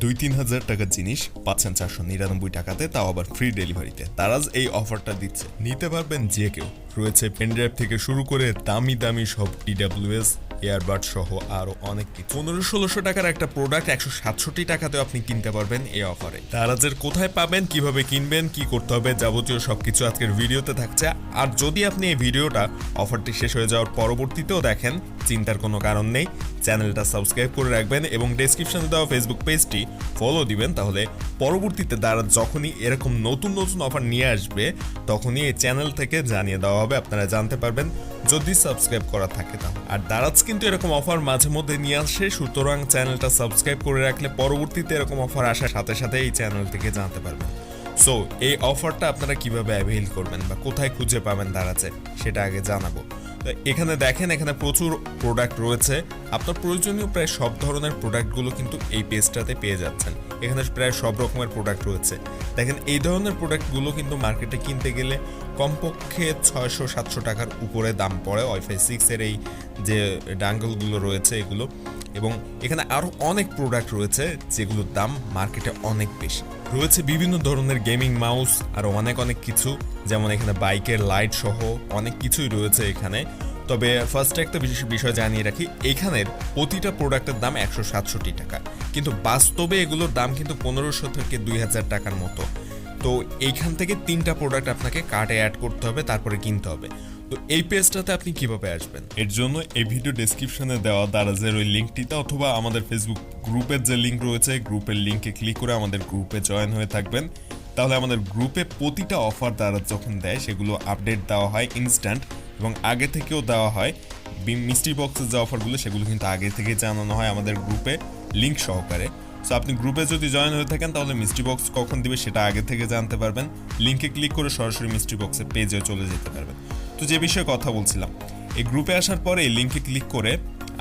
2-3 হাজার টাকার জিনিস পাচ্ছেন 499 টাকাতে, তাও আবার ফ্রি ডেলিভারিতে। দারাজ এই অফারটা দিচ্ছে, নিতে পারবেন যে কেউ। রয়েছে পেনড্রাইভ থেকে শুরু করে দামি দামি সব TWS এয়ারবাড সহ আরো অনেক কিছু। 1500-1600 টাকার একটা প্রোডাক্ট 167 টাকাতেও আপনি কিনতে পারবেন এই অফারে। দারাজের কোথায় পাবেন, কিভাবে কিনবেন, কি করতে হবে, যাবতীয় সবকিছু আজকের ভিডিওতে থাকছে। আর যদি আপনি এই ভিডিওটা অফারটি শেষ হয়ে যাওয়ার পরবর্তীতেও দেখেন, চিন্তার কোনো কারণ নেই, চ্যানেলটা সাবস্ক্রাইব করে রাখবেন এবং ডেসক্রিপশনে দেওয়া ফেসবুক পেজটি ফলো দিবেন। তাহলে পরবর্তীতে দারাজ যখনই এরকম নতুন নতুন অফার নিয়ে আসবে তখনই এই চ্যানেল থেকে জানিয়ে দেওয়া হবে, আপনারা জানতে পারবেন যদি সাবস্ক্রাইব করা থাকে। আর দারাজ কিন্তু এরকম অফার মাঝে মধ্যে নিয়ে আসে, সুতরাং চ্যানেলটা সাবস্ক্রাইব করে রাখলে পরবর্তীতে এরকম অফার আসার সাথে সাথে এই চ্যানেল থেকে জানতে পারবেন। সো এই অফারটা আপনারা কিভাবে অ্যাভেইল করবেন বা কোথায় খুঁজে পাবেন দারাজে, সেটা আগে জানাবো। তো এখানে দেখেন, এখানে প্রচুর প্রোডাক্ট রয়েছে। আপনার প্রয়োজনীয় প্রায় সব ধরনের প্রোডাক্টগুলো কিন্তু এই পেজটাতে পেয়ে যাচ্ছেন। এখানে প্রায় সব রকমের প্রোডাক্ট রয়েছে। দেখেন, এই ধরনের প্রোডাক্টগুলো কিন্তু মার্কেটে কিনতে গেলে কমপক্ষে 600-700 টাকার উপরে দাম পড়ে। ওয়াইফাই 6 এর এই যে ডাঙ্গলগুলো রয়েছে এগুলো, এবং এখানে আরও অনেক প্রোডাক্ট রয়েছে যেগুলোর দাম মার্কেটে অনেক বেশি। রয়েছে বিভিন্ন ধরনের গেমিং মাউস, আরও অনেক কিছু, যেমন এখানে বাইকের লাইট সহ অনেক কিছুই রয়েছে এখানে। তবে ফার্স্টে একটা বিশেষ বিষয় জানিয়ে রাখি, এখানের প্রতিটা প্রোডাক্টের দাম 167 টাকা, কিন্তু বাস্তবে এগুলোর দাম কিন্তু 1500 থেকে 2000 টাকার মতো। তো এইখান থেকে 3টা প্রোডাক্ট আপনাকে কার্টে অ্যাড করতে হবে, তারপরে কিনতে হবে। তো এই পেজটাতে আপনি কিভাবে আসবেন, এর জন্য এই ভিডিও ডেসক্রিপশনে দেওয়া দারাজের ওই লিঙ্কটিতে অথবা আমাদের ফেসবুক গ্রুপের যে লিঙ্ক রয়েছে, গ্রুপের লিঙ্কে ক্লিক করে আমাদের গ্রুপে জয়েন হয়ে থাকবেন। তাহলে আমাদের গ্রুপে প্রতিটা অফার দারাজ যখন দেয় সেগুলো আপডেট দেওয়া হয় ইনস্ট্যান্ট, এবং আগে থেকেও দেওয়া হয়। মিস্ট্রি বক্সের যে অফারগুলো সেগুলো কিন্তু আগে থেকে জানানো হয় আমাদের গ্রুপে লিঙ্ক সহকারে। সো আপনি গ্রুপে যদি জয়েন হয়ে থাকেন তাহলে মিস্ট্রি বক্স কখন দিবে সেটা আগে থেকে জানতে পারবেন। লিঙ্কে ক্লিক করে সরাসরি মিস্ট্রি বক্সের পেজে চলে যেতে পারবেন। তো যে বিষয়ে কথা বলছিলাম, এই গ্রুপে আসার পরে এই লিঙ্কে ক্লিক করে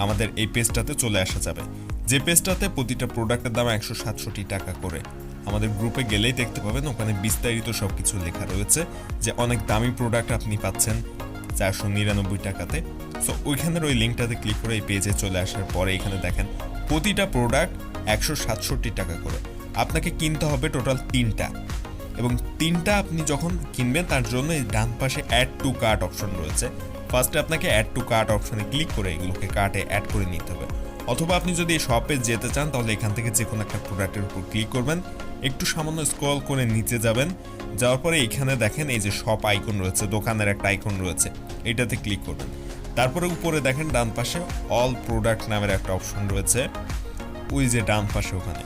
আমাদের এই পেজটাতে চলে আসা যাবে, যে পেজটাতে প্রতিটা প্রোডাক্টের দাম 167 টাকা করে। আমাদের গ্রুপে গেলেই দেখতে পাবেন ওখানে বিস্তারিত সব কিছু লেখা রয়েছে, যে অনেক দামি প্রোডাক্ট আপনি পাচ্ছেন 499 টাকাতে। সো ওইখানের ওই লিঙ্কটাতে ক্লিক করে এই পেজে চলে আসার পরে এখানে দেখেন প্রতিটা প্রোডাক্ট 167 টাকা করে। আপনাকে কিনতে হবে টোটাল 3টা, এবং 3টা আপনি যখন কিনবেন তার জন্য এই ডান পাশে অ্যাড টু কার্ট অপশন রয়েছে। ফার্স্টে আপনাকে অ্যাড টু কার্ট অপশনে ক্লিক করে এগুলোকে কার্টে অ্যাড করে নিতে হবে। অথবা আপনি যদি এই শপে যেতে চান তাহলে এখান থেকে যে কোনো একটা প্রোডাক্টের উপর ক্লিক করবেন, একটু সামান্য স্ক্রল করে নিচে যাবেন, যাওয়ার পরে এখানে দেখেন এই যে শপ আইকন রয়েছে, দোকানের একটা আইকন রয়েছে, এটাতে ক্লিক করবেন। তারপরে উপরে দেখেন ডান পাশে অল প্রোডাক্ট নামের একটা অপশন রয়েছে, ওই যে ডান পাশে ওখানে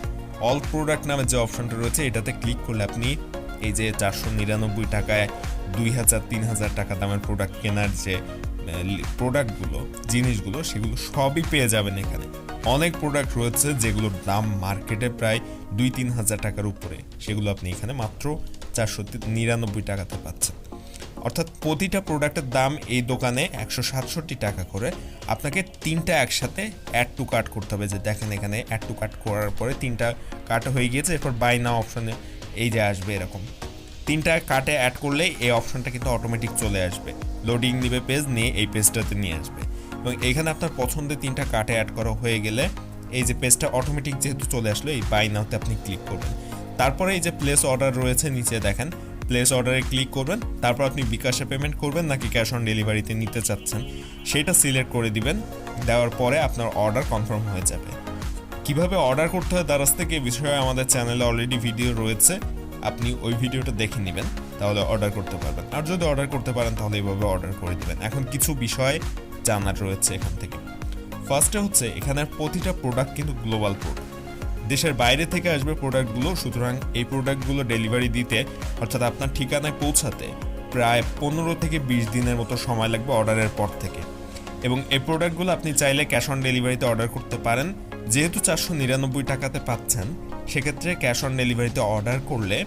অল প্রোডাক্ট নামের যে অপশনটা রয়েছে এটাতে ক্লিক করলে আপনি এই যে 499 টাকায় 2000-3000 টাকা দামের প্রোডাক্ট কেনার যে প্রোডাক্টগুলো, জিনিসগুলো, সেগুলো সবই পেয়ে যাবেন এখানে। অনেক প্রোডাক্ট রয়েছে যেগুলোর দাম মার্কেটে প্রায় 2-3 হাজার টাকার উপরে, সেগুলো আপনি এখানে মাত্র 499 টাকাতে পাচ্ছেন। অর্থাৎ প্রতিটা প্রোডাক্টের দাম এই দোকানে 167 টাকা করে। আপনাকে 3টা একসাথে অ্যাড টু কার্ট করতে হবে, যে দেখেন এখানে অ্যাড টু কার্ট করার পরে 3টা কার্ট হয়ে গিয়েছে। এরপর বাই নাও অপশনে এই যে আসবে, এরকম 3টা কার্টে অ্যাড করলে এই অপশনটা কিন্তু অটোমেটিক চলে আসবে, লোডিং নিবে, পেজ নিয়ে এই পেজটাতে নিয়ে আসবে। এবং এইখানে আপনার পছন্দের 3টা কার্টে অ্যাড করা হয়ে গেলে এই যে পেজটা অটোমেটিক যেহেতু চলে আসলো, এই বাই নাওতে আপনি ক্লিক করবেন। তারপরে এই যে প্লেস অর্ডার রয়েছে নিচে দেখেন, প্লেস অর্ডারে ক্লিক করবেন। তারপর আপনি বিকাশে পেমেন্ট করবেন নাকি ক্যাশ অন ডেলিভারিতে নিতে চাচ্ছেন সেটা সিলেক্ট করে দিবেন। দেওয়ার পরে আপনার অর্ডার কনফার্ম হয়ে যাবে। কিভাবে অর্ডার করতে হয় দারাজ থেকে এই বিষয়ে আমাদের চ্যানেলে অলরেডি ভিডিও রয়েছে, আপনি ওই ভিডিওটা দেখে নেবেন, তাহলে অর্ডার করতে পারবেন। আর যদি অর্ডার করতে পারেন তাহলে এইভাবে অর্ডার করে দিবেন। এখন কিছু বিষয় জানার রয়েছে এখান থেকে। ফার্স্টে হচ্ছে এখানের প্রতিটা প্রোডাক্ট কিন্তু গ্লোবাল প্রোডাক্ট, দেশের বাইরে থেকে আসবে প্রোডাক্টগুলো। সুতরাং এই প্রোডাক্টগুলো ডেলিভারি দিতে, অর্থাৎ আপনার ঠিকানায় পৌঁছাতে প্রায় 15 থেকে 20 দিনের মতো সময় লাগবে অর্ডারের পর থেকে। এবং এই প্রোডাক্টগুলো আপনি চাইলে ক্যাশ অন ডেলিভারিতে অর্ডার করতে পারেন। যেহেতু 499 টাকাতে পাচ্ছেন, সেক্ষেত্রে ক্যাশ অন ডেলিভারিতে অর্ডার করলে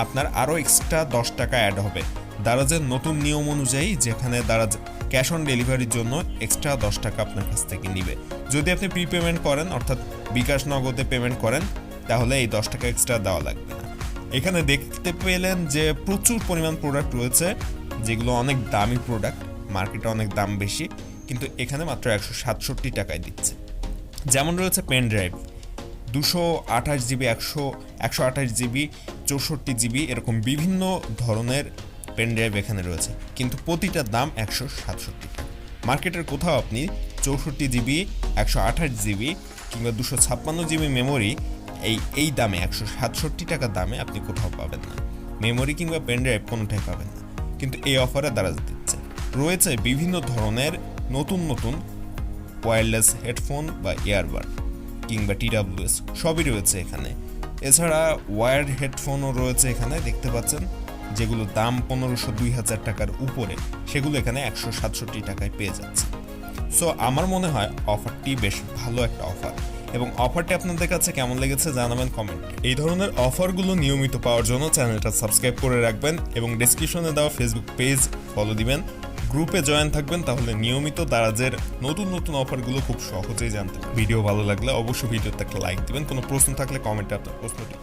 আপনার আরও এক্সট্রা 10 টাকা অ্যাড হবে দারাজের নতুন নিয়ম অনুযায়ী, যেখানে দারাজ ক্যাশ অন ডেলিভারির জন্য এক্সট্রা 10 টাকা আপনার কাছ থেকে নিবে। যদি আপনি প্রিপেমেন্ট করেন, অর্থাৎ বিকাশ নগদে পেমেন্ট করেন, তাহলে এই 10 টাকা এক্সট্রা দেওয়া লাগবে না। এখানে দেখতে পেলেন যে প্রচুর পরিমাণ প্রোডাক্ট রয়েছে যেগুলো অনেক দামি প্রোডাক্ট, মার্কেটে অনেক দাম বেশি, কিন্তু এখানে মাত্র 167 টাকায় দিচ্ছে। যেমন রয়েছে pen drive, 228 GB, 128 GB, 64 GB, এরকম বিভিন্ন ধরনের পেন ড্রাইভ এখানে রয়েছে, কিন্তু প্রতিটার দাম 167 টাকা। মার্কেটের কোথাও আপনি 64 জিবি, 128 জিবি কিংবা 256 জিবি মেমোরি এই দামে 167 টাকার দামে আপনি কোথাও পাবেন না। মেমোরি কিংবা পেন ড্রাইভ কোনোটাই পাবেন না, কিন্তু এই অফারে দারাজ দিচ্ছে। রয়েছে বিভিন্ন ধরনের নতুন নতুন ওয়্যারলেস হেডফোন বা ইয়ারবাড কিংবা TWS সবই রয়েছে এখানে। এছাড়া ওয়্যার্ড হেডফোনও রয়েছে এখানে, দেখতে পাচ্ছেন, যেগুলো দাম 1500-2000 টাকার উপরে, সেগুলো এখানে 167 টাকায় পেয়ে যাচ্ছে। সো আমার মনে হয় অফারটি বেশ ভালো একটা অফার, এবং অফারটি আপনাদের কাছে কেমন লেগেছে জানাবেন কমেন্টে। এই ধরনের অফারগুলো নিয়মিত পাওয়ার জন্য চ্যানেলটা সাবস্ক্রাইব করে রাখবেন এবং ডেসক্রিপশনে দেওয়া ফেসবুক পেজ ফলো দিবেন, গ্রুপে জয়েন থাকবেন, তাহলে নিয়মিত দারাজের নতুন নতুন অফারগুলো খুব সহজেই জানতে পারবেন। ভিডিও ভালো লাগলে অবশ্যই ভিডিওতে একটা লাইক দিবেন। কোনো প্রশ্ন থাকলে কমেন্টে আপনার প্রশ্নটি